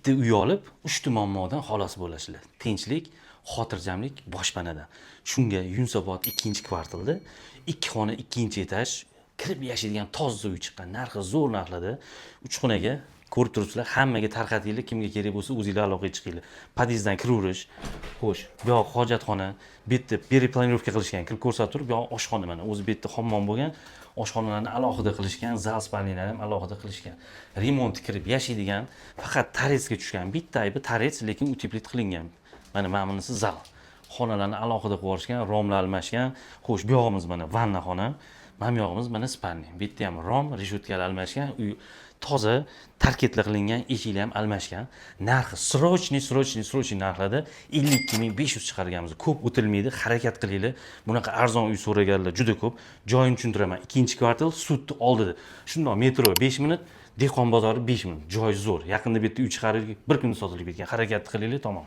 bitta uy olib 3 ta muammodan xalos bo'lasizlar. Tinchlik, xotirjamlik boshpanadan. Shunga Yunusobod 2-kvartalda 2 xona 2-etaj kirib yashaydigan toza uy chiqqan. Narxi zo'r narxlarda 3 xonaga ko'rib turibsizlar, hammaga tarqatinglar, kimga kerak bo'lsa o'zingizlar aloqaga chiqinglar. Podyezddan kiraverish. Xo'sh, bu yoq hojatxona, bu yerda перепланировка qilishgan, kirib ko'rsatib turib, bu yoq oshxona mana, o'zi bu yerda hammom bo'lgan, oshxonalarni alohida qilishgan, zal spalniyalarni ham alohida qilishgan. Remont kirib yashaydigan, faqat toretsga tushgan. Bitta aybi torets, lekin uteplit qilingan. Mana bunisi zal. Xonalarni alohida qilib yuborishgan, romlar almashgan. Xo'sh, bu yog'imiz mana vanna xona. Mana bu yog'imiz mana spalniya. Bu yerda ham rom, reshutkalar almashgan, uy toza tarketlar qilingan, eshiklar ham almashgan. Narxi srochniy narxlarda 52.500 chiqarganmiz. Ko'p o'tilmaydi, harakat qilinglar. Bunaqa arzon uy so'raganlar juda ko'p. Joyini tushuntiraman. 2-kvartal sudni oldida. Shundoq metro 5 minut, dehqon bozori 5 minut. Joy zo'r. Yaqinda bu yerda uy chiqarilib 1 kunda sotilib ketgan. Harakat qilinglar, tamom.